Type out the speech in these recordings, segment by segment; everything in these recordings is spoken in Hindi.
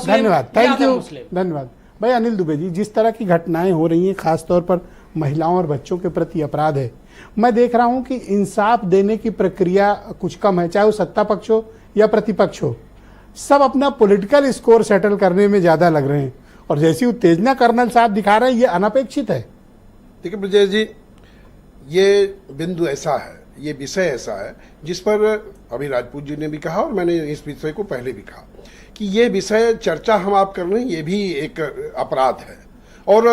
धन्यवाद, थैंक यू, धन्यवाद भाई। अनिल दुबे जी, जिस तरह की घटनाएं हो रही हैं खासतौर पर महिलाओं और बच्चों के प्रति अपराध है, मैं देख रहा हूं कि इंसाफ देने की प्रक्रिया कुछ कम है, चाहे वो सत्ता पक्ष हो या प्रतिपक्ष हो, सब अपना पॉलिटिकल स्कोर सेटल करने में ज्यादा लग रहे हैं और जैसी उत्तेजना कर्नल साहब दिखा रहे हैं ये अनपेक्षित है। देखिए ब्रजेश जी, ये बिंदु ऐसा है, ये विषय ऐसा है जिस पर अभी राजपूत जी ने भी कहा और मैंने इस विषय को पहले भी कहा कि ये विषय चर्चा हम आप कर रहे हैं, ये भी एक अपराध है और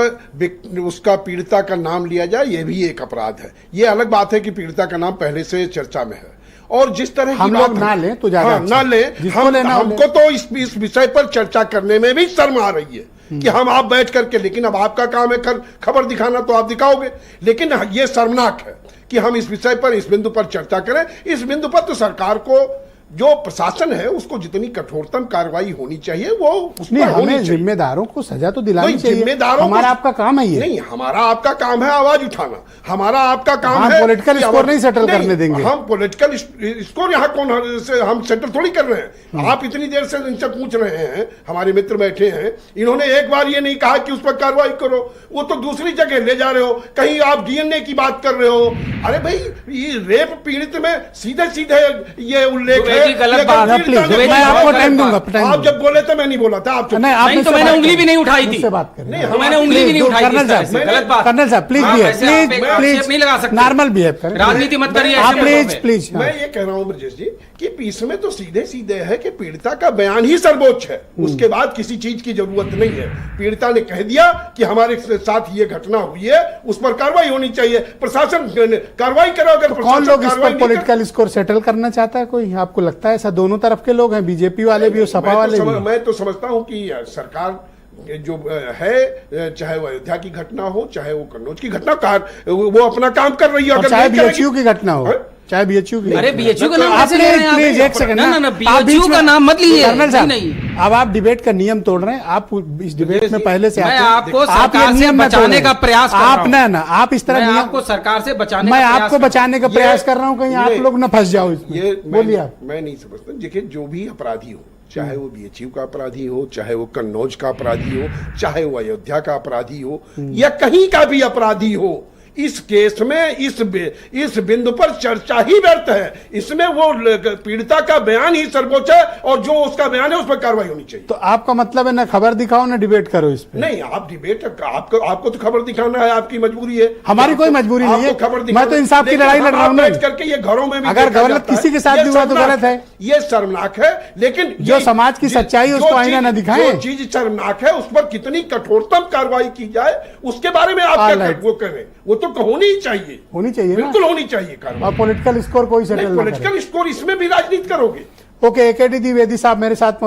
उसका पीड़िता का नाम लिया जाए ये भी एक अपराध है। ये अलग बात है कि पीड़िता का नाम पहले से चर्चा में है और जिस तरह हम लोग ना लें तो ज्यादा ना लें, हमको तो इस विषय पर चर्चा करने में भी शर्म आ रही है कि हम आप बैठ करके, लेकिन अब आपका काम है खबर दिखाना तो आप दिखाओगे, लेकिन ये शर्मनाक है कि हम इस विषय पर, इस बिंदु पर चर्चा करें। इस बिंदु पर तो सरकार को, जो प्रशासन है उसको जितनी कठोरतम कार्रवाई होनी चाहिए वो उस पर हमें जिम्मेदारों को सजा तो दिलानी चाहिए। जिम्मेदारों, हमारा आपका काम है ये नहीं, हमारा आपका काम है आवाज उठाना, हमारा आपका काम है। पॉलिटिकल स्कोर नहीं सेटल करने देंगे हम पॉलिटिकल स्कोर यहाँ कौन हम सेटल थोड़ी कर रहे हैं। आप इतनी देर से इनसे पूछ रहे हैं, हमारे मित्र बैठे हैं, इन्होंने एक बार ये नहीं कहा कि उस पर कार्रवाई करो, वो तो दूसरी जगह ले जा रहे हो, कहीं आप डीएनए की बात कर रहे हो। अरे भाई, ये रेप पीड़ित में सीधे सीधे ये उल्लेख है। गलत बात है, प्लीज मैं आपको टाइम दूंगा। आप जब बोले थे मैं नहीं बोला था, आप नहीं तो मैंने उंगली भी नहीं उठाई थी, बात करें, मैंने उंगली भी नहीं उठाई थी। गलत बात। कर्नल साहब प्लीज प्लीज नहीं लगा सकते, नॉर्मल बिहेव करें, राजनीति मत करिए आप प्लीज प्लीज। मैं ये कह रहा हूं ब्रजेश जी कि इसमें तो सीधे सीधे है कि पीड़िता का बयान ही सर्वोच्च है, उसके बाद किसी चीज की जरूरत नहीं है। पीड़िता ने कह दिया कि हमारे साथ ये घटना हुई है, उस पर कार्रवाई होनी चाहिए, प्रशासन कार्रवाई करो। अगर कौन लोग इस पर पॉलिटिकल स्कोर सेटल करना चाहता है? कोई आपको लगता है ऐसा? दोनों तरफ के लोग हैं, बीजेपी वाले भी और सपा वाले भी। मैं तो समझता हूं कि सरकार जो है, चाहे वो अयोध्या की घटना हो, चाहे वो कन्नौज की घटना, वो अपना काम कर रही है। अगर चाहे बीएचयू की घटना हो, चाहे बीएचयू की। अरे बीएचयू का नाम कैसे ले रहे हैं? प्लीज एक सेकंड, ना बीएचयू का नाम मत लीजिए। कर्नल साहब, अब आप डिबेट का नियम तोड़ रहे हैं। आप इस डिबेट में पहले से मैं आपको सरकार से बचाने का प्रयास कर रहा हूं। आप ना आप इस तरह मैं आपको सरकार से बचाने मैं आपको बचाने का प्रयास कर रहा हूं, कहीं आप लोग न फंस जाओ इसमें। बोलिए आप। मैं नहीं समझता, देखिए जो भी अपराधी हो, चाहे वो बीएचयू का अपराधी हो, चाहे वो कन्नौज का अपराधी हो, चाहे वो अयोध्या का अपराधी हो या कहीं का भी अपराधी हो, इस केस में इस बिंदु पर चर्चा ही व्यर्थ है। इसमें वो पीड़िता का बयान ही सर्वोच्च है और जो उसका बयान है उस पर कार्रवाई होनी चाहिए। तो आपका मतलब है ना खबर दिखाओ ना डिबेट करो इस पे? नहीं, आप डिबेट, आपको तो खबर दिखाना है, आपकी मजबूरी है। हमारी कोई मजबूरी नहीं है, मैं तो इंसाफ की लड़ाई लड़ रहा हूँ करके। ये घरों में भी अगर गलत किसी के साथ भी हुआ तो गलत है, ये शर्मनाक है। लेकिन जो समाज की सच्चाई है उसको आईना न दिखाएं। जो चीज शर्मनाक है उस पर कितनी कठोरतम कार्रवाई की जाए उसके बारे में आप वो करें, वो तो होनी ही चाहिए, बिल्कुल होनी चाहिए कार्रवाई। और पॉलिटिकल स्कोर कोई सेटल, पॉलिटिकल स्कोर इसमें भी राजनीति करोगे? ओके, एकेडी द्विवेदी साहब मेरे साथ